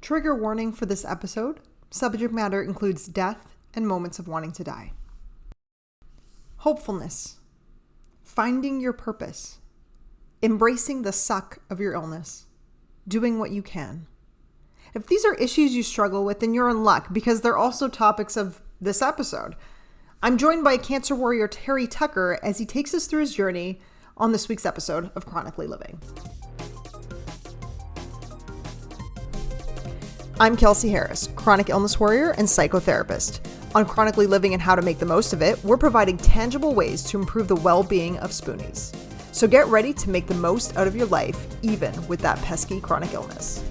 Trigger warning for this episode. Subject matter includes death and moments of wanting to die. Hopefulness. Finding your purpose. Embracing the suck of your illness. Doing what you can. If these are issues you struggle with, then you're in luck because they're also topics of this episode. I'm joined by cancer warrior Terry Tucker as he takes us through his journey on this week's episode of Chronically Living. I'm Kelsey Harris, chronic illness warrior and psychotherapist. On Chronically Living and How to Make the Most of It, we're providing tangible ways to improve the well-being of Spoonies. So get ready to make the most out of your life, even with that pesky chronic illness.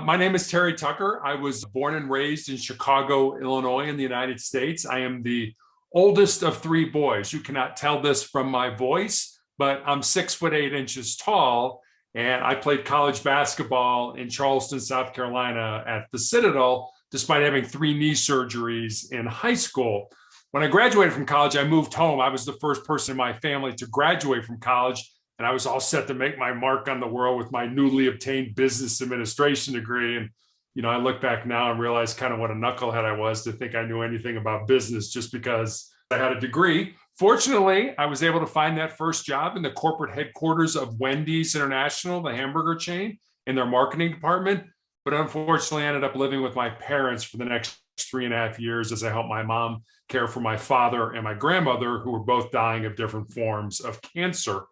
My name is Terry Tucker. I was born and raised in Chicago, Illinois, in the United States. I am the oldest of three boys. You cannot tell this from my voice, but I'm 6'8" tall, and I played college basketball in Charleston, South Carolina at the Citadel, despite having 3 knee surgeries in high school. When I graduated from college, I moved home. I was the first person in my family to graduate from college, and I was all set to make my mark on the world with my newly obtained business administration degree. And, I look back now and realize kind of what a knucklehead I was to think I knew anything about business just because I had a degree. Fortunately, I was able to find that first job in the corporate headquarters of Wendy's International, the hamburger chain, in their marketing department. But unfortunately, I ended up living with my parents for the next 3.5 years as I helped my mom care for my father and my grandmother, who were both dying of different forms of cancer.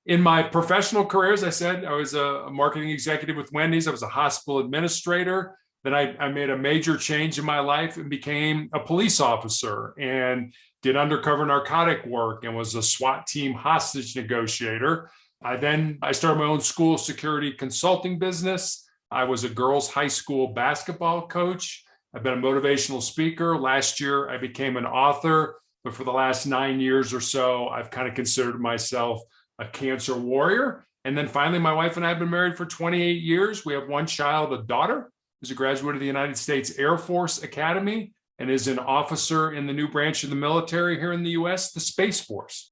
In my professional career, as I said, I was a marketing executive with Wendy's. I was a hospital administrator. Then I made a major change in my life and became a police officer and did undercover narcotic work and was a SWAT team hostage negotiator. I started my own school security consulting business. I was a girls' high school basketball coach. I've been a motivational speaker. Last year, I became an author. But for the last 9 years or so, I've kind of considered myself a cancer warrior. And then finally, my wife and I have been married for 28 years. We have one child, a daughter, who's a graduate of the United States Air Force Academy and is an officer in the new branch of the military here in the U.S., the Space Force.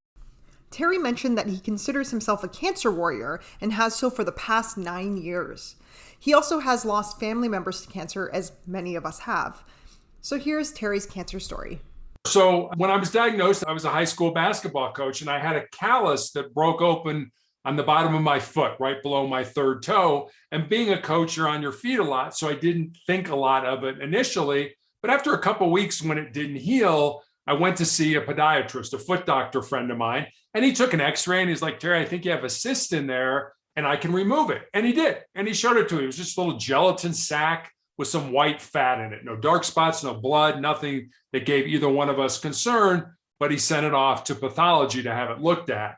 Terry mentioned that he considers himself a cancer warrior and has so for the past 9 years. He also has lost family members to cancer, as many of us have. So here's Terry's cancer story. So when I was diagnosed, I was a high school basketball coach, and I had a callus that broke open on the bottom of my foot, right below my third toe. And being a coach, you're on your feet a lot, so I didn't think a lot of it initially. But after a couple of weeks, when it didn't heal, I went to see a podiatrist, a foot doctor friend of mine, and he took an x-ray and he's like, Terry, I think you have a cyst in there and I can remove it. And he did. And he showed it to me. It was just a little gelatin sac with some white fat in it. No dark spots, no blood, nothing that gave either one of us concern, but he sent it off to pathology to have it looked at.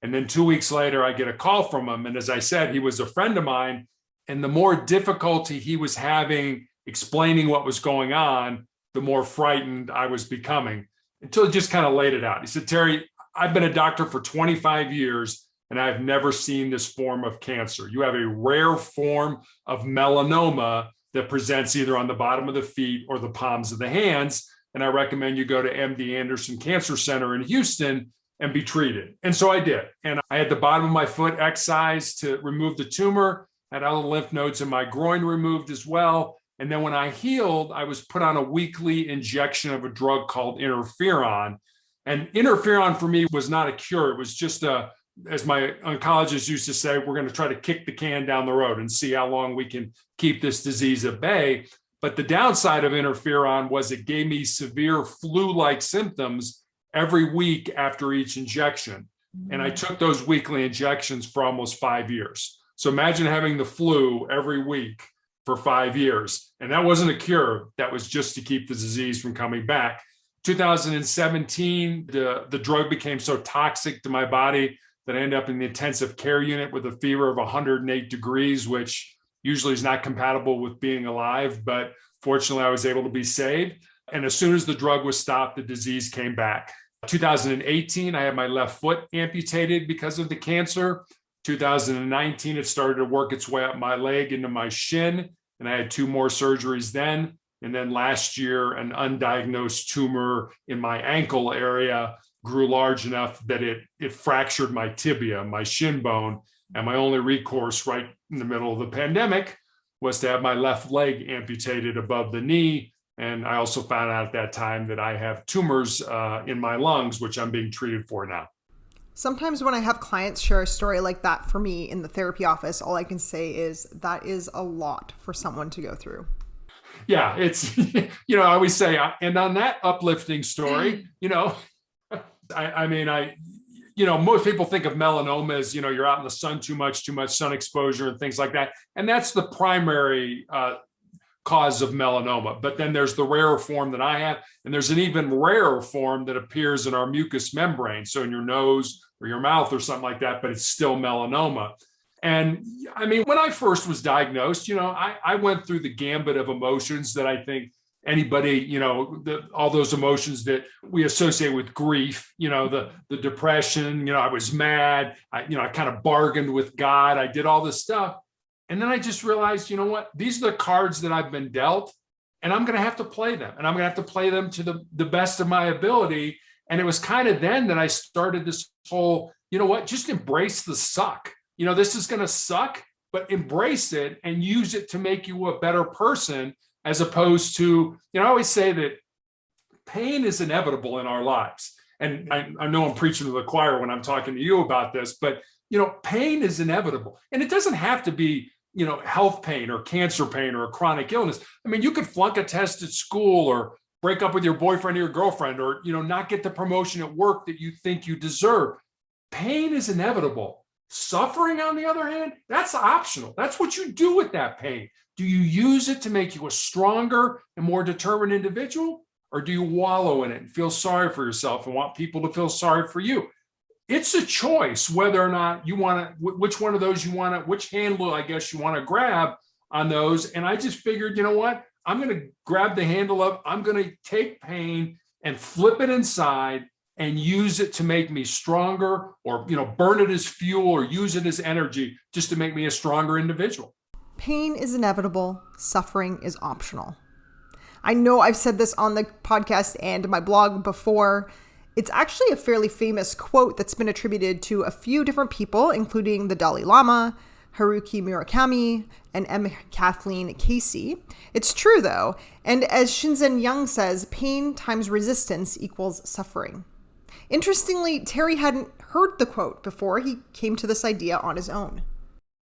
And then 2 weeks later, I get a call from him. And as I said, he was a friend of mine. And the more difficulty he was having explaining what was going on, the more frightened I was becoming, until he just kind of laid it out. He said, Terry, I've been a doctor for 25 years, and I've never seen this form of cancer. You have a rare form of melanoma that presents either on the bottom of the feet or the palms of the hands. And I recommend you go to MD Anderson Cancer Center in Houston and be treated. And so I did. And I had the bottom of my foot excised to remove the tumor, had all the lymph nodes in my groin removed as well. And then when I healed, I was put on a weekly injection of a drug called interferon. And interferon for me was not a cure. It was just as my oncologist used to say, we're going to try to kick the can down the road and see how long we can keep this disease at bay. But the downside of interferon was it gave me severe flu-like symptoms every week after each injection. And I took those weekly injections for almost 5 years. So imagine having the flu every week for 5 years. And that wasn't a cure. That was just to keep the disease from coming back. 2017, the drug became so toxic to my body that I ended up in the intensive care unit with a fever of 108 degrees, which usually is not compatible with being alive. But fortunately, I was able to be saved. And as soon as the drug was stopped, the disease came back. 2018, I had my left foot amputated because of the cancer. 2019, it started to work its way up my leg into my shin, and I had 2 more surgeries then. And then last year, an undiagnosed tumor in my ankle area grew large enough that it fractured my tibia, my shin bone. And my only recourse right in the middle of the pandemic was to have my left leg amputated above the knee. And I also found out at that time that I have tumors in my lungs, which I'm being treated for now. Sometimes when I have clients share a story like that for me in the therapy office, all I can say is that is a lot for someone to go through. Yeah, it's, I always say, and on that uplifting story, most people think of melanoma as, you're out in the sun too much sun exposure and things like that. And that's the primary cause of melanoma. But then there's the rarer form that I have, and there's an even rarer form that appears in our mucous membrane. So in your nose or your mouth or something like that, but it's still melanoma. And I mean, when I first was diagnosed, I went through the gambit of emotions that I think anybody, all those emotions that we associate with grief, the depression, I was mad. I kind of bargained with God. I did all this stuff. And then I just realized, these are the cards that I've been dealt, and I'm going to have to play them, and I'm going to have to play them to the best of my ability. And it was kind of then that I started this whole, just embrace the suck. This is going to suck, but embrace it and use it to make you a better person, as opposed to, I always say that pain is inevitable in our lives. And I know I'm preaching to the choir when I'm talking to you about this, but, pain is inevitable. And it doesn't have to be, health pain or cancer pain or a chronic illness. I mean, you could flunk a test at school or break up with your boyfriend or your girlfriend, or, not get the promotion at work that you think you deserve. Pain is inevitable. Suffering, on the other hand, that's optional. That's what you do with that pain. Do you use it to make you a stronger and more determined individual? Or do you wallow in it and feel sorry for yourself and want people to feel sorry for you? It's a choice whether or not you want to, which one of those you want to, which handle, I guess, you want to grab on those. And I just figured, what? I'm going to grab the handle of, I'm going to take pain and flip it inside and use it to make me stronger, or, burn it as fuel or use it as energy just to make me a stronger individual. Pain is inevitable. Suffering is optional. I know I've said this on the podcast and my blog before. It's actually a fairly famous quote that's been attributed to a few different people, including the Dalai Lama, Haruki Murakami, and M. Kathleen Casey. It's true, though. And as Shinzen Young says, pain times resistance equals suffering. Interestingly, Terry hadn't heard the quote before he came to this idea on his own.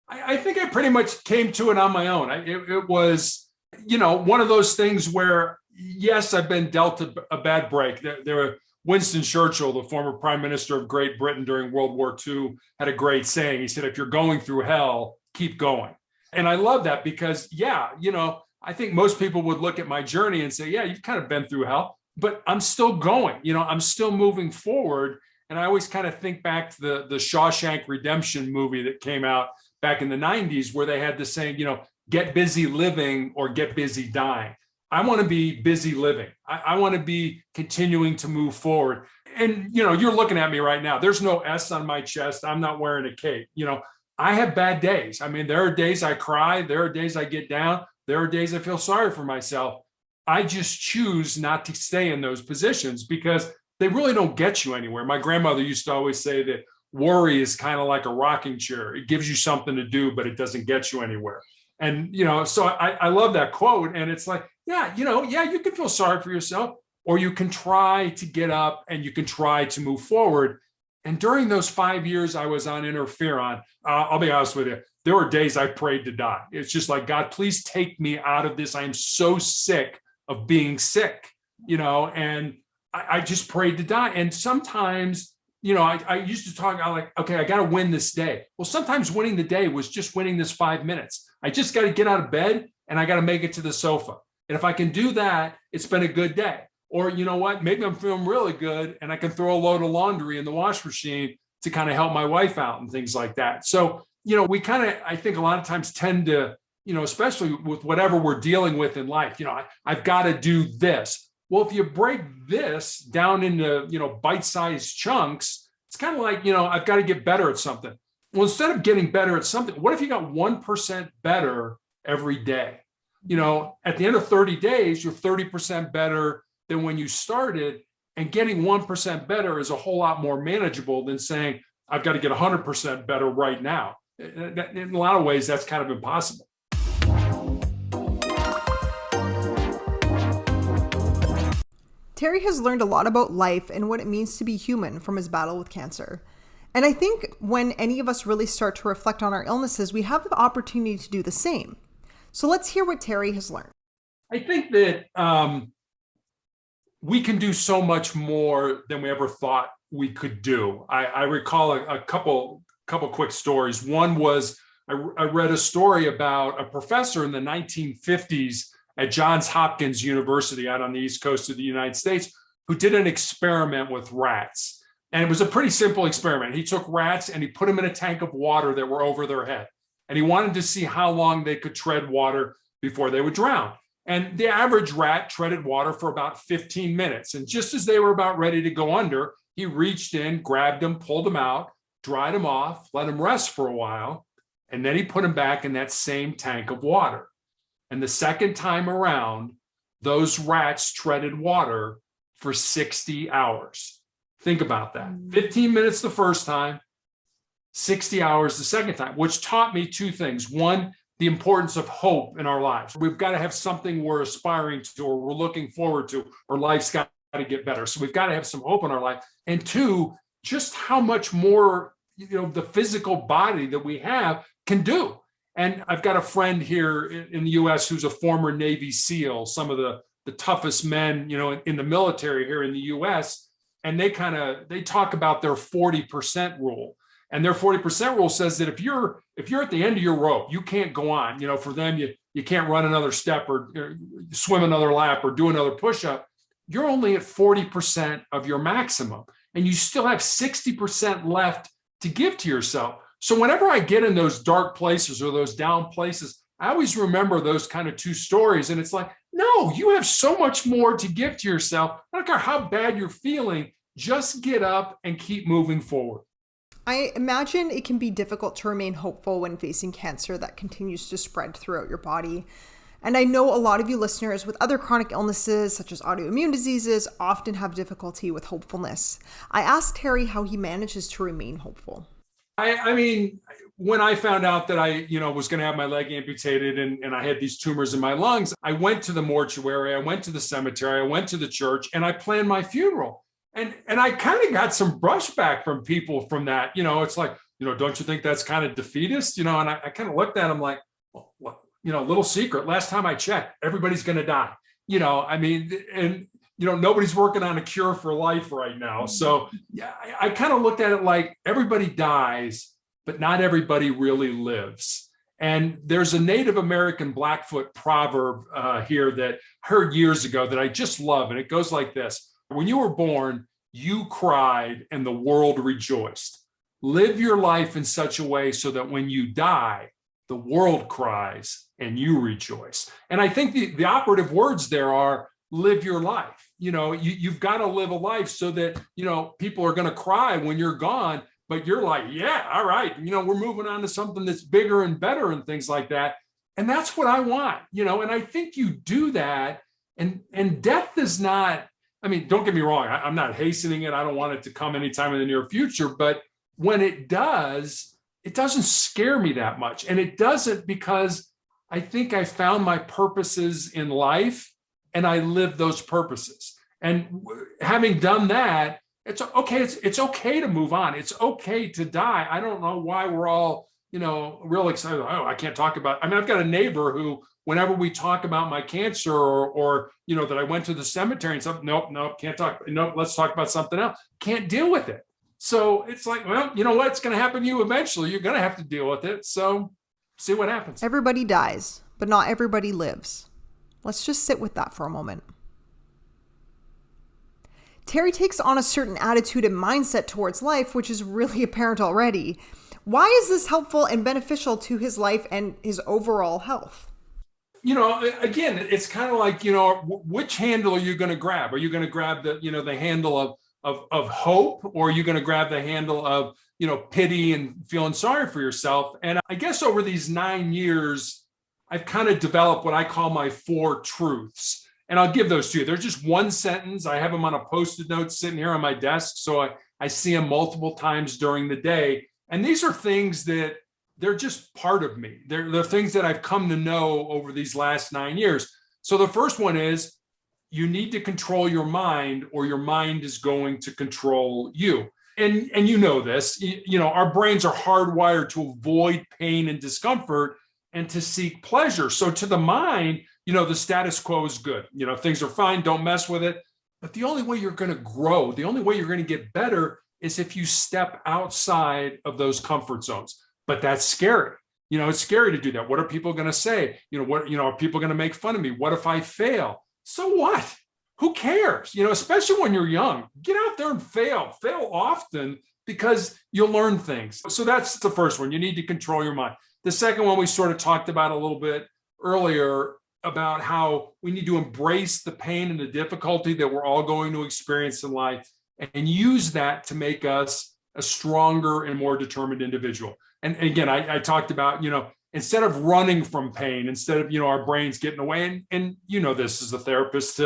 I think I pretty much came to it on my own. It was, one of those things where, yes, I've been dealt a bad break. There were Winston Churchill, the former prime minister of Great Britain during World War II, had a great saying. He said, if you're going through hell, keep going. And I love that because, I think most people would look at my journey and say, yeah, you've kind of been through hell, but I'm still going, I'm still moving forward. And I always kind of think back to the Shawshank Redemption movie that came out back in the 90s, where they had the saying, get busy living or get busy dying. I want to be busy living. I want to be continuing to move forward. And, you're looking at me right now. There's no S on my chest. I'm not wearing a cape. I have bad days. I mean, there are days I cry. There are days I get down. There are days I feel sorry for myself. I just choose not to stay in those positions because they really don't get you anywhere. My grandmother used to always say that worry is kind of like a rocking chair. It gives you something to do, but it doesn't get you anywhere. And, so I love that quote. And it's like, you can feel sorry for yourself, or you can try to get up and you can try to move forward. And during those 5 years I was on interferon, I'll be honest with you, there were days I prayed to die. It's just like, God, please take me out of this. I am so sick of being sick, and I just prayed to die. And sometimes, I used to talk, I'm like, okay, I got to win this day. Well, sometimes winning the day was just winning this 5 minutes. I just got to get out of bed and I got to make it to the sofa. And if I can do that, it's been a good day. Or you know what, maybe I'm feeling really good and I can throw a load of laundry in the wash machine to kind of help my wife out and things like that. So, we kind of, I think a lot of times tend to, especially with whatever we're dealing with in life, I've got to do this. Well, if you break this down into, bite-sized chunks, it's kind of like, I've got to get better at something. Well, instead of getting better at something, what if you got 1% better every day? At the end of 30 days, you're 30% better than when you started. And getting 1% better is a whole lot more manageable than saying, I've got to get 100% better right now. In a lot of ways, that's kind of impossible. Terry has learned a lot about life and what it means to be human from his battle with cancer. And I think when any of us really start to reflect on our illnesses, we have the opportunity to do the same. So let's hear what Terry has learned. I think that we can do so much more than we ever thought we could do. I recall a couple quick stories. One was I read a story about a professor in the 1950s at Johns Hopkins University out on the East Coast of the United States who did an experiment with rats. And it was a pretty simple experiment. He took rats and he put them in a tank of water that were over their head. And he wanted to see how long they could tread water before they would drown. And the average rat treaded water for about 15 minutes. And just as they were about ready to go under, he reached in, grabbed them, pulled them out, dried them off, let them rest for a while. And then he put them back in that same tank of water. And the second time around, those rats treaded water for 60 hours. Think about that. 15 minutes the first time, 60 hours the second time, which taught me two things. One, the importance of hope in our lives. We've got to have something we're aspiring to or we're looking forward to, or life's got to get better. So we've got to have some hope in our life. And two, just how much more, the physical body that we have can do. And I've got a friend here in the US who's a former Navy SEAL, some of the toughest men, in the military here in the US. And they talk about their 40% rule. And their 40% rule says that if you're at the end of your rope, you can't go on. For them, you can't run another step or swim another lap or do another push-up. You're only at 40% of your maximum. And you still have 60% left to give to yourself. So whenever I get in those dark places or those down places, I always remember those kind of two stories. And it's like, no, you have so much more to give to yourself. I don't care how bad you're feeling, just get up and keep moving forward. I imagine it can be difficult to remain hopeful when facing cancer that continues to spread throughout your body. And I know a lot of you listeners with other chronic illnesses, such as autoimmune diseases, often have difficulty with hopefulness. I asked Terry how he manages to remain hopeful. I mean, when I found out that I, was going to have my leg amputated and I had these tumors in my lungs, I went to the mortuary, I went to the cemetery, I went to the church, and I planned my funeral. And I kind of got some brushback from people from that. It's like, don't you think that's kind of defeatist? And I kind of looked at them like, well, little secret. Last time I checked, everybody's going to die. Nobody's working on a cure for life right now. So yeah, I kind of looked at it like everybody dies, but not everybody really lives. And there's a Native American Blackfoot proverb here that I heard years ago that I just love. And it goes like this. When you were born, you cried and the world rejoiced. Live your life in such a way so that when you die, the world cries and you rejoice. And I think the operative words there are live your life. You've got to live a life so that, people are going to cry when you're gone, but you're like, yeah, all right. We're moving on to something that's bigger and better and things like that. And that's what I want, and I think you do that. And death is not, don't get me wrong. I'm not hastening it. I don't want it to come anytime in the near future, but when it does, it doesn't scare me that much. And it doesn't because I think I found my purposes in life and I live those purposes. And having done that, it's okay. It's okay to move on. It's okay to die. I don't know why we're all, real excited. Oh, I can't talk about, I've got a neighbor who, whenever we talk about my cancer or that I went to the cemetery and something, nope, can't talk. Nope, let's talk about something else. Can't deal with it. So it's like, well, you know what? It's going to happen to you eventually. You're going to have to deal with it. So see what happens. Everybody dies, but not everybody lives. Let's just sit with that for a moment. Terry takes on a certain attitude and mindset towards life, which is really apparent already. Why is this helpful and beneficial to his life and his overall health? Again, it's kind of like, which handle are you going to grab? Are you going to grab the handle of hope, or are you going to grab the handle of, pity and feeling sorry for yourself? And I guess over these 9 years I've kind of developed what I call my 4 truths. And I'll give those to you. They're just one sentence. I have them on a Post-it note sitting here on my desk. So I see them multiple times during the day. And these are things that they're just part of me. They're things that I've come to know over these last 9 years. So the first one is, you need to control your mind, or your mind is going to control you. And you know this, our brains are hardwired to avoid pain and discomfort and to seek pleasure. So to the mind, the status quo is good. Things are fine, don't mess with it. But the only way you're going to grow, the only way you're going to get better is if you step outside of those comfort zones. But that's scary. It's scary to do that. What are people going to say? Are people going to make fun of me? What if I fail? So what? Who cares? Especially when you're young, get out there and fail often, because you'll learn things. So that's the first one. You need to control your mind. The second one we sort of talked about a little bit earlier, about how we need to embrace the pain and the difficulty that we're all going to experience in life, and use that to make us a stronger and more determined individual. And again, I talked about, instead of running from pain, instead of, our brains getting away, and this as a therapist,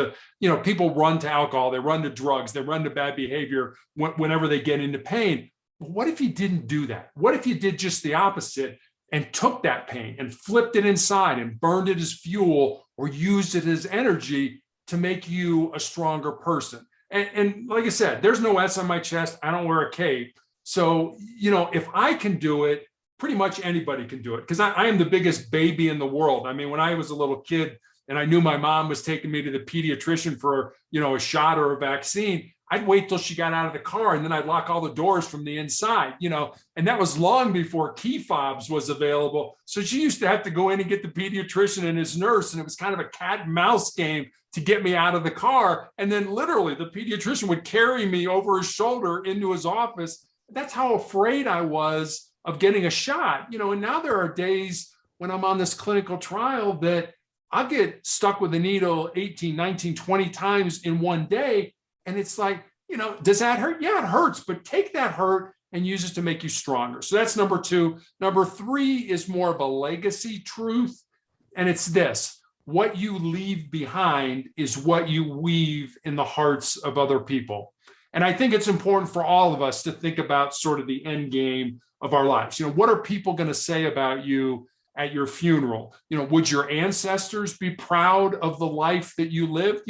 people run to alcohol, they run to drugs, they run to bad behavior whenever they get into pain. But what if you didn't do that? What if you did just the opposite and took that pain and flipped it inside and burned it as fuel, or used it as energy to make you a stronger person? And like I said, there's no S on my chest. I don't wear a cape. So, if I can do it, pretty much anybody can do it, because I am the biggest baby in the world. I mean, when I was a little kid and I knew my mom was taking me to the pediatrician for, a shot or a vaccine, I'd wait till she got out of the car, and then I'd lock all the doors from the inside, and that was long before key fobs was available. So she used to have to go in and get the pediatrician and his nurse, and it was kind of a cat and mouse game to get me out of the car. And then literally the pediatrician would carry me over his shoulder into his office. That's how afraid I was of getting a shot, and now there are days when I'm on this clinical trial that I'll get stuck with a needle 18, 19, 20 times in one day. And it's like, does that hurt? Yeah, it hurts, but take that hurt and use it to make you stronger. So that's number 2. Number 3 is more of a legacy truth. And it's this: what you leave behind is what you weave in the hearts of other people. And I think it's important for all of us to think about sort of the end game of our lives. What are people going to say about you at your funeral? Would your ancestors be proud of the life that you lived?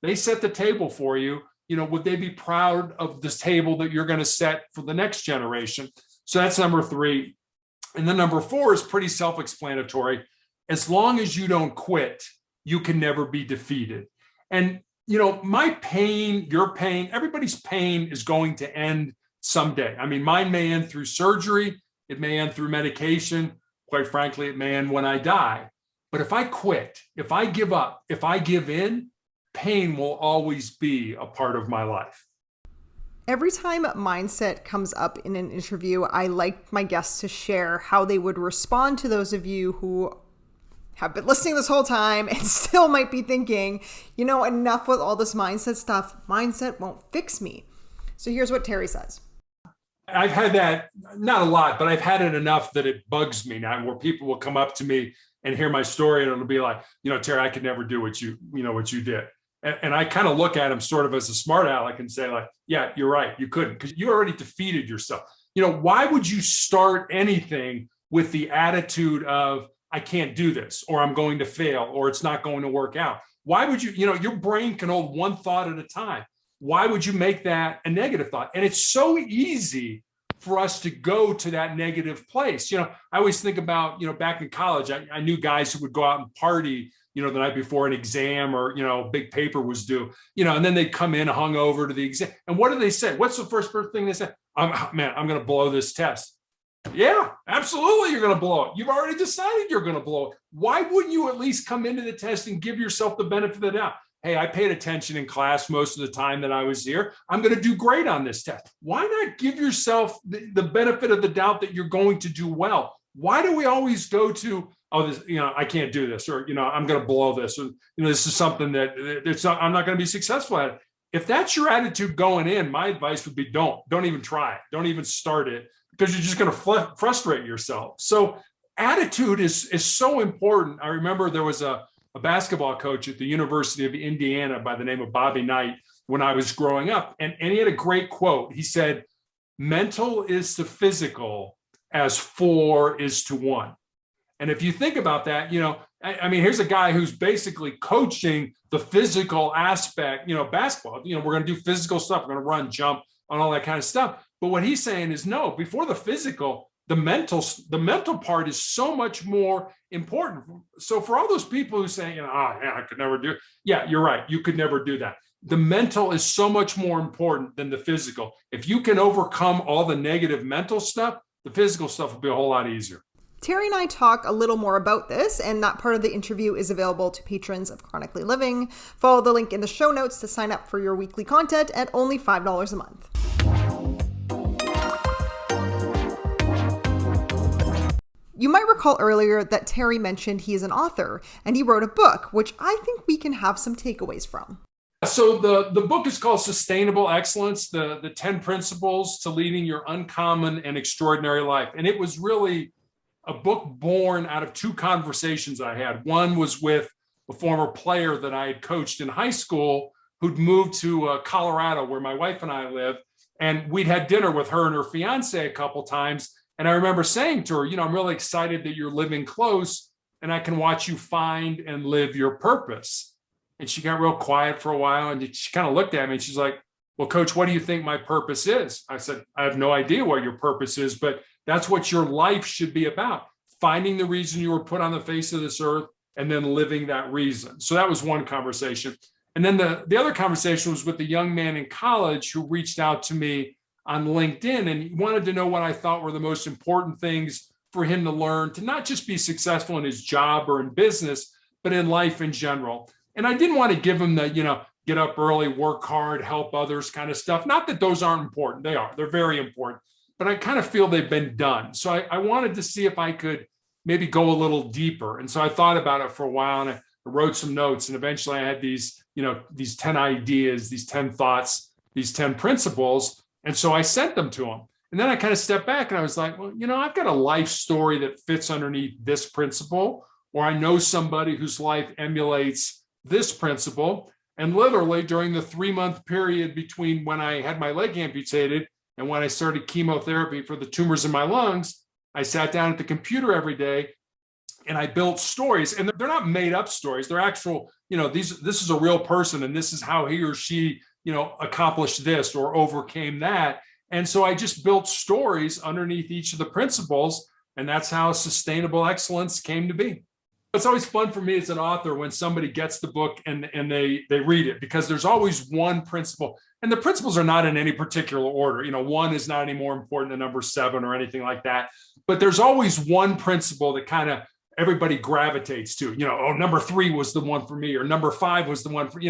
They set the table for you. Would they be proud of this table that you're going to set for the next generation? So that's number 3. And then number 4 is pretty self-explanatory. As long as you don't quit, you can never be defeated. And my pain, your pain, everybody's pain is going to end someday. I mean, mine may end through surgery. It may end through medication. Quite frankly, it may end when I die. But if I quit, if I give up, if I give in, pain will always be a part of my life. Every time mindset comes up in an interview, I like my guests to share how they would respond to those of you who have been listening this whole time and still might be thinking, enough with all this mindset stuff. Mindset won't fix me. So here's what Terry says. I've had that, not a lot, but I've had it enough that it bugs me now, where people will come up to me and hear my story, and it'll be like, Terry, I could never do what you did. And I kind of look at them sort of as a smart aleck and say, like, yeah, you're right. You couldn't, because you already defeated yourself. Why would you start anything with the attitude of, I can't do this, or I'm going to fail, or it's not going to work out? Why would you, your brain can hold one thought at a time. Why would you make that a negative thought? And it's so easy for us to go to that negative place. I always think about, back in college, I knew guys who would go out and party, the night before an exam or, big paper was due, and then they'd come in hungover to the exam. And what do they say? What's the first thing they say? I'm going to blow this test. Yeah, absolutely. You're going to blow it. You've already decided you're going to blow it. Why wouldn't you at least come into the test and give yourself the benefit of the doubt? Hey, I paid attention in class most of the time that I was here. I'm going to do great on this test. Why not give yourself the benefit of the doubt that you're going to do well? Why do we always go to, this, I can't do this, or, I'm going to blow this, or, this is something that I'm not going to be successful at. If that's your attitude going in, my advice would be don't even try it. Don't even start it, because you're just going to frustrate yourself. So attitude is so important. I remember there was a basketball coach at the University of Indiana by the name of Bobby Knight when I was growing up. And he had a great quote. He said, mental is to physical as 4 is to 1. And if you think about that, I mean, here's a guy who's basically coaching the physical aspect, basketball, we're going to do physical stuff. We're going to run, jump, on all that kind of stuff. But what he's saying is, no, before the physical, the mental part is so much more important. So for all those people who say, I could never do it. Yeah, you're right. You could never do that. The mental is so much more important than the physical. If you can overcome all the negative mental stuff, the physical stuff will be a whole lot easier. Terry and I talk a little more about this, and that part of the interview is available to patrons of Chronically Living. Follow the link in the show notes to sign up for your weekly content at only $5 a month. You might recall earlier that Terry mentioned he is an author, and he wrote a book, which I think we can have some takeaways from. So the book is called Sustainable Excellence, the 10 Principles to Leading Your Uncommon and Extraordinary Life. And it was really a book born out of 2 conversations I had. One was with a former player that I had coached in high school who'd moved to Colorado, where my wife and I live. And we'd had dinner with her and her fiance a couple times. And I remember saying to her, I'm really excited that you're living close and I can watch you find and live your purpose. And she got real quiet for a while and she kind of looked at me and she's like, well, Coach, what do you think my purpose is? I said, I have no idea what your purpose is, but that's what your life should be about. Finding the reason you were put on the face of this earth and then living that reason. So that was one conversation. And then the other conversation was with a young man in college who reached out to me on LinkedIn and he wanted to know what I thought were the most important things for him to learn to not just be successful in his job or in business, but in life in general. And I didn't want to give him the, get up early, work hard, help others kind of stuff. Not that those aren't important. They are. They're very important. But I kind of feel they've been done. So I wanted to see if I could maybe go a little deeper. And so I thought about it for a while and I wrote some notes. And eventually I had these 10 ideas, these 10 thoughts, these 10 principles. And so I sent them to him. And then I kind of stepped back and I was like, well, I've got a life story that fits underneath this principle, or I know somebody whose life emulates this principle. And literally during the 3-month period between when I had my leg amputated and when I started chemotherapy for the tumors in my lungs, I sat down at the computer every day and I built stories. And they're not made up stories. They're actual, this is a real person and this is how he or she, accomplished this or overcame that. And so I just built stories underneath each of the principles. And that's how sustainable excellence came to be. It's always fun for me as an author when somebody gets the book and they read it, because there's always one principle. And the principles are not in any particular order. 1 is not any more important than number 7 or anything like that. But there's always one principle that kind of everybody gravitates to. Number 3 was the one for me, or number 5 was the one for,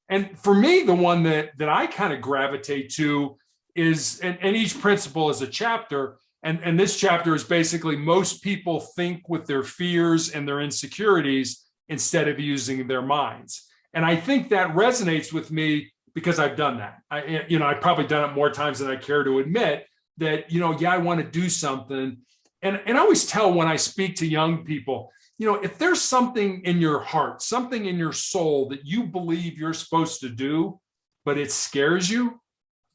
And for me, the one that I kind of gravitate to is, and each principle is a chapter. And this chapter is basically most people think with their fears and their insecurities instead of using their minds. And I think that resonates with me because I've done that. I've probably done it more times than I care to admit that, I want to do something. And I always tell when I speak to young people, if there's something in your heart, something in your soul that you believe you're supposed to do, but it scares you,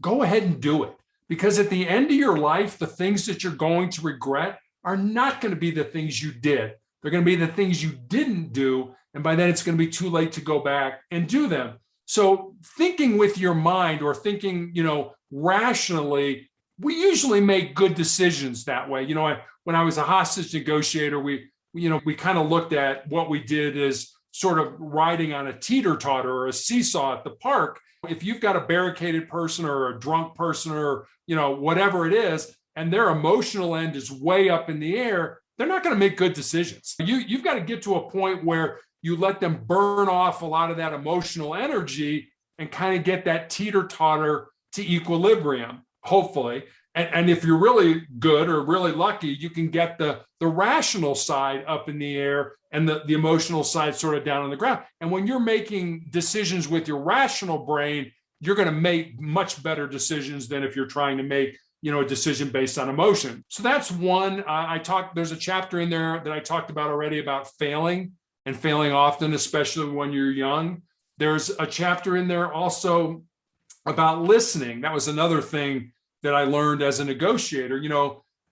go ahead and do it. Because at the end of your life, the things that you're going to regret are not going to be the things you did. They're going to be the things you didn't do. And by then it's going to be too late to go back and do them. So thinking with your mind, or thinking, rationally, we usually make good decisions that way. When I was a hostage negotiator, we kind of looked at what we did as sort of riding on a teeter-totter or a seesaw at the park. If you've got a barricaded person or a drunk person or, whatever it is, and their emotional end is way up in the air, they're not going to make good decisions. You've got to get to a point where you let them burn off a lot of that emotional energy and kind of get that teeter-totter to equilibrium, hopefully. And if you're really good or really lucky, you can get the rational side up in the air and the emotional side sort of down on the ground. And when you're making decisions with your rational brain, you're going to make much better decisions than if you're trying to make a decision based on emotion. So that's one. There's a chapter in there that I talked about already about failing and failing often, especially when you're young. There's a chapter in there also about listening. That was another thing that I learned as a negotiator.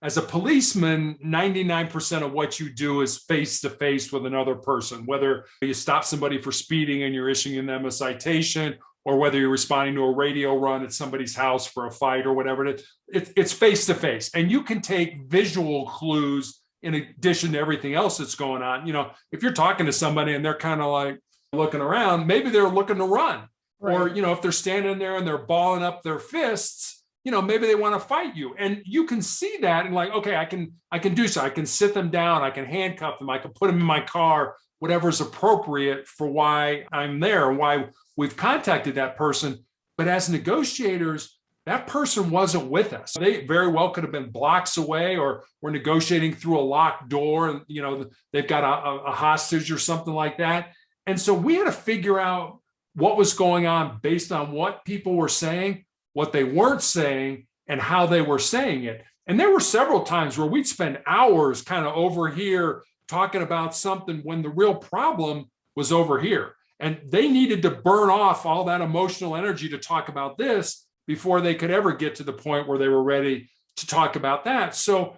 As a policeman, 99% of what you do is face to face with another person, whether you stop somebody for speeding and you're issuing them a citation, or whether you're responding to a radio run at somebody's house for a fight or whatever it is. It's face to face. And you can take visual clues in addition to everything else that's going on. If you're talking to somebody and they're kind of like looking around, maybe they're looking to run. Right. Or, if they're standing there and they're balling up their fists, maybe they want to fight you. And you can see that and like, okay, I can do so. I can sit them down. I can handcuff them. I can put them in my car, whatever's appropriate for why I'm there and why we've contacted that person. But as negotiators, that person wasn't with us. They very well could have been blocks away, or we're negotiating through a locked door and, they've got a hostage or something like that. And so we had to figure out what was going on based on what people were saying, what they weren't saying, and how they were saying it. And there were several times where we'd spend hours kind of over here talking about something when the real problem was over here. And they needed to burn off all that emotional energy to talk about this before they could ever get to the point where they were ready to talk about that. So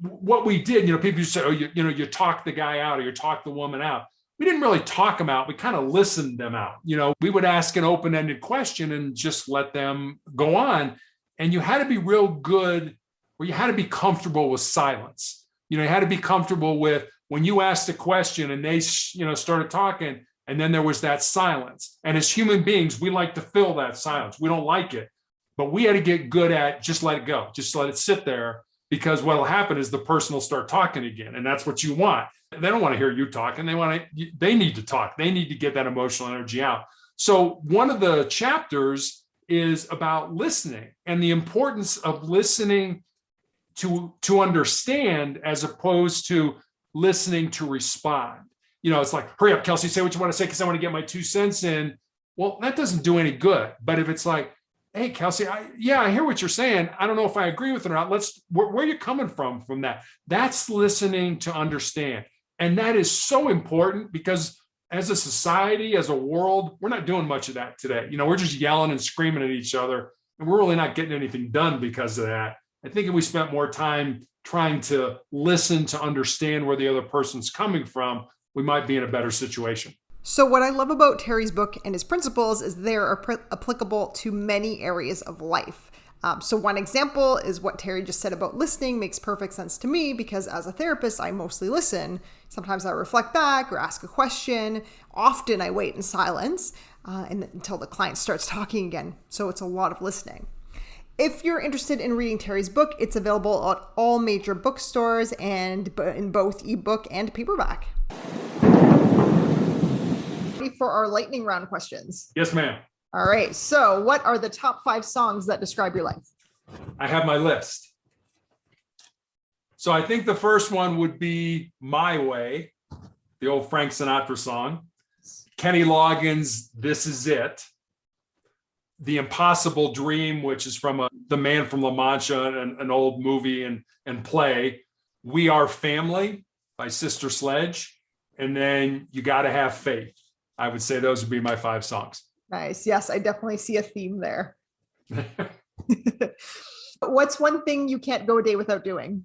what we did, people used to say, you talk the guy out or you talk the woman out. We didn't really talk them out. We kind of listened them out. We would ask an open-ended question and just let them go on. And you had to be real good, or you had to be comfortable with silence. You had to be comfortable with when you asked a question and they, started talking, and then there was that silence. And as human beings, we like to fill that silence. We don't like it, but we had to get good at just let it go. Just let it sit there, because what'll happen is the person will start talking again. And that's what you want. They don't want to hear you talking. They need to talk. They need to get that emotional energy out. So one of the chapters is about listening and the importance of listening to understand, as opposed to listening to respond. It's like, hurry up, Kelsey, say what you want to say, because I want to get my 2 cents in. Well, that doesn't do any good. But if it's like, hey, Kelsey, I hear what you're saying. I don't know if I agree with it or not. Where are you coming from that? That's listening to understand. And that is so important, because as a society, as a world, we're not doing much of that today. We're just yelling and screaming at each other, and we're really not getting anything done because of that. I think if we spent more time trying to listen to understand where the other person's coming from, we might be in a better situation. So what I love about Terry's book and his principles is they're applicable to many areas of life. So one example is what Terry just said about listening makes perfect sense to me, because as a therapist, I mostly listen. Sometimes I reflect back or ask a question. Often I wait in silence until the client starts talking again. So it's a lot of listening. If you're interested in reading Terry's book, it's available at all major bookstores and in both ebook and paperback. Ready for our lightning round questions? Yes, ma'am. All right. So what are the top 5 songs that describe your life? I have my list. So I think the first one would be My Way, the old Frank Sinatra song. Kenny Loggins' This Is It. The Impossible Dream, which is from The Man from La Mancha, an old movie and play. We Are Family by Sister Sledge. And then You Gotta Have Faith. I would say those would be my 5 songs. Nice. Yes, I definitely see a theme there. What's one thing you can't go a day without doing?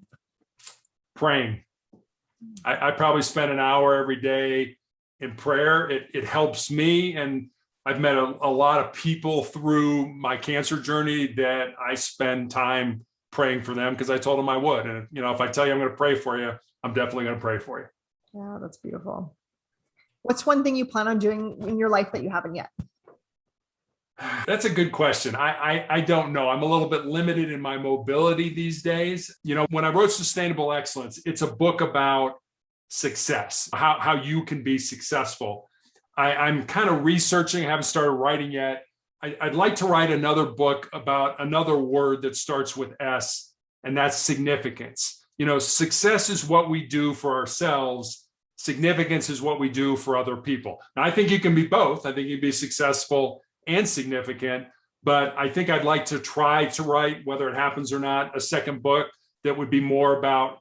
Praying. I probably spend an hour every day in prayer. It helps me. And I've met a lot of people through my cancer journey that I spend time praying for them, because I told them I would. And, if I tell you I'm going to pray for you, I'm definitely going to pray for you. Yeah, that's beautiful. What's one thing you plan on doing in your life that you haven't yet? That's a good question. I don't know. I'm a little bit limited in my mobility these days. When I wrote Sustainable Excellence, it's a book about success, how you can be successful. I'm kind of researching, I haven't started writing yet. I'd like to write another book about another word that starts with S, and that's significance. Success is what we do for ourselves. Significance is what we do for other people. Now, I think you can be both. I think you can be successful and significant, but I think I'd like to try to write, whether it happens or not, a second book that would be more about,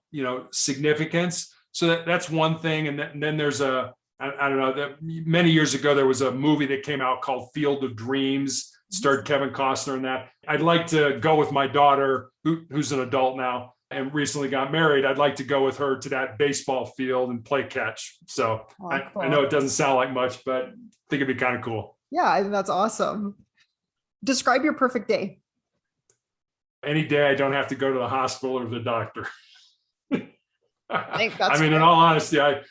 significance. So that's one thing. And then there's I don't know, that many years ago, there was a movie that came out called Field of Dreams, starred Kevin Costner in that. I'd like to go with my daughter, who's an adult now and recently got married. I'd like to go with her to that baseball field and play catch. So Cool. I know it doesn't sound like much, but I think it'd be kind of cool. Yeah, I think that's awesome. Describe your perfect day. Any day I don't have to go to the hospital or the doctor. I think that's in all honesty, I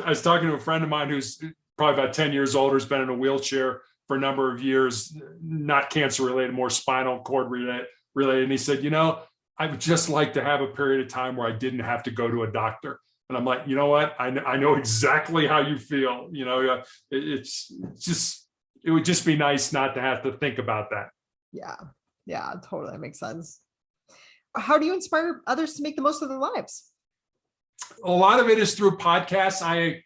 was talking to a friend of mine who's probably about 10 years older, has been in a wheelchair for a number of years, not cancer related, more spinal cord related. And he said, I would just like to have a period of time where I didn't have to go to a doctor. And I'm like, you know what? I know exactly how you feel. It's just, it would just be nice not to have to think about that. Yeah, totally. That makes sense. How do you inspire others to make the most of their lives? A lot of it is through podcasts. I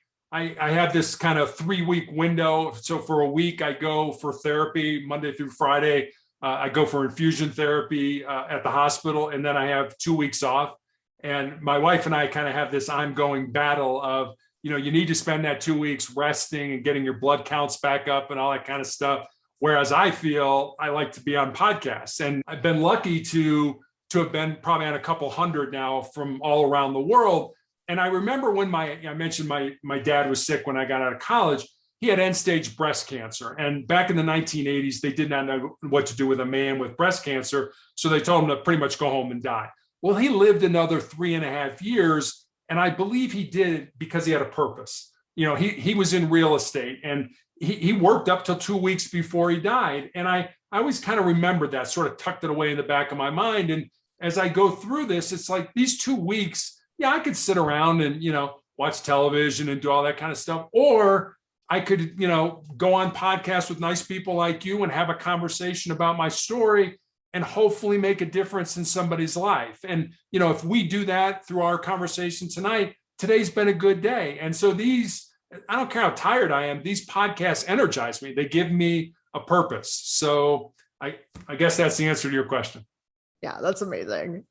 have this kind of 3-week window. So for a week, I go for therapy Monday through Friday. I go for infusion therapy at the hospital, and then I have 2 weeks off. And my wife and I kind of have this ongoing battle of, you need to spend that 2 weeks resting and getting your blood counts back up and all that kind of stuff. Whereas I feel I like to be on podcasts, and I've been lucky to have been probably on a couple hundred now from all around the world. And I remember when I mentioned my dad was sick when I got out of college. He had end-stage breast cancer. And back in the 1980s, they did not know what to do with a man with breast cancer. So they told him to pretty much go home and die. Well, he lived another 3.5 years. And I believe he did it because he had a purpose. He was in real estate, and he worked up till 2 weeks before he died. And I always kind of remembered that, sort of tucked it away in the back of my mind. And as I go through this, it's like these 2 weeks, I could sit around and, watch television and do all that kind of stuff. Or I could, go on podcasts with nice people like you and have a conversation about my story and hopefully make a difference in somebody's life. And, if we do that through our conversation tonight, today's been a good day. And so I don't care how tired I am, these podcasts energize me. They give me a purpose. So I guess that's the answer to your question. Yeah, that's amazing.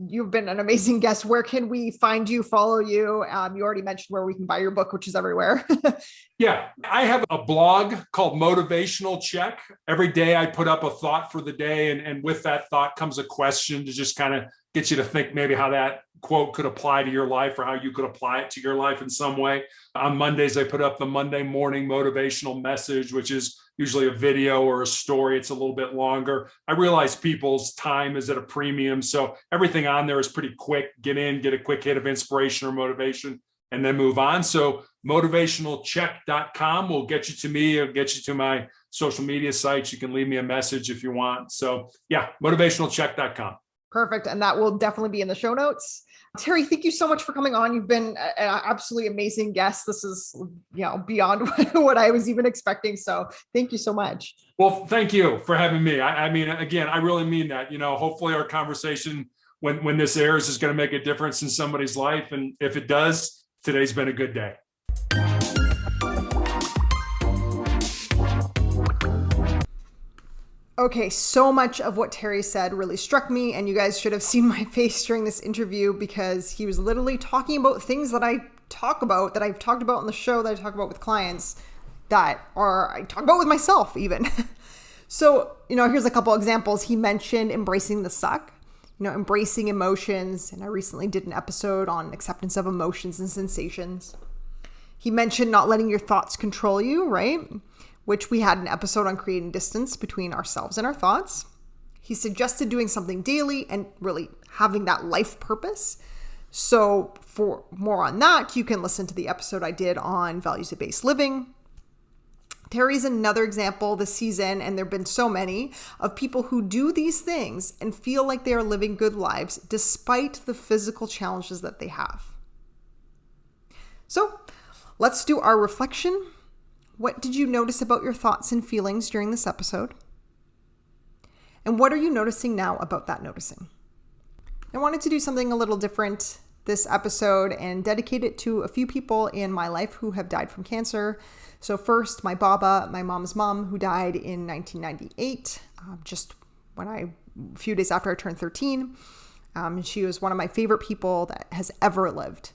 You've been an amazing guest. Where can we find you, follow you? You already mentioned where we can buy your book, which is everywhere. Yeah, I have a blog called Motivational Check. Every day I put up a thought for the day, and with that thought comes a question to just kind of get you to think maybe how that quote could apply to your life or how you could apply it to your life in some way. On Mondays, I put up the Monday morning motivational message, which is usually a video or a story. It's a little bit longer. I realize people's time is at a premium, so everything on there is pretty quick. Get in, get a quick hit of inspiration or motivation, and then move on. So motivationalcheck.com will get you to me. It'll get you to my social media sites. You can leave me a message if you want. So yeah, motivationalcheck.com. Perfect. And that will definitely be in the show notes. Terry, thank you so much for coming on. You've been an absolutely amazing guest. This is, beyond what I was even expecting. So thank you so much. Well, thank you for having me. I mean, again, I really mean that. Hopefully our conversation when this airs is going to make a difference in somebody's life. And if it does, today's been a good day. Okay, so much of what Terry said really struck me, and you guys should have seen my face during this interview because he was literally talking about things that I talk about, that I've talked about on the show, that I talk about with clients, I talk about with myself even. So, here's a couple examples. He mentioned embracing the suck, embracing emotions, and I recently did an episode on acceptance of emotions and sensations. He mentioned not letting your thoughts control you, right? Which we had an episode on creating distance between ourselves and our thoughts. He suggested doing something daily and really having that life purpose. So for more on that, you can listen to the episode I did on values-based living. Terry's another example this season, and there have been so many, of people who do these things and feel like they are living good lives despite the physical challenges that they have. So let's do our reflection. What did you notice about your thoughts and feelings during this episode? And what are you noticing now about that noticing? I wanted to do something a little different this episode and dedicate it to a few people in my life who have died from cancer. So first, my Baba, my mom's mom, who died in 1998, just a few days after I turned 13. She was one of my favorite people that has ever lived.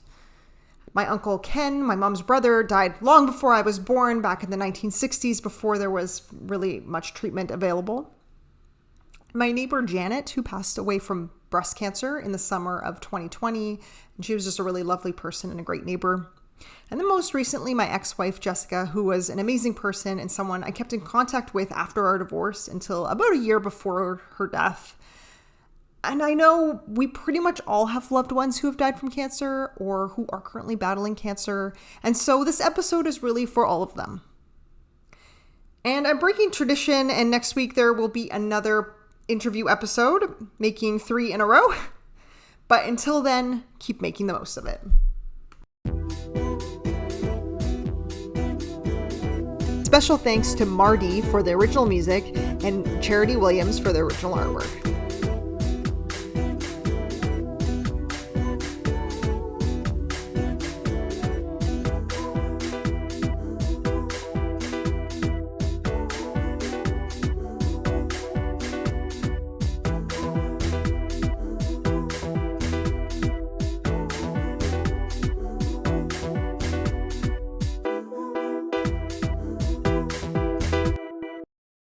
My uncle Ken, my mom's brother, died long before I was born, back in the 1960s, before there was really much treatment available. My neighbor Janet, who passed away from breast cancer in the summer of 2020, and she was just a really lovely person and a great neighbor. And then most recently, my ex-wife Jessica, who was an amazing person and someone I kept in contact with after our divorce until about a year before her death. And I know we pretty much all have loved ones who have died from cancer or who are currently battling cancer. And so this episode is really for all of them. And I'm breaking tradition, and next week there will be another interview episode, making 3 in a row. But until then, keep making the most of it. Special thanks to Marty for the original music and Charity Williams for the original artwork.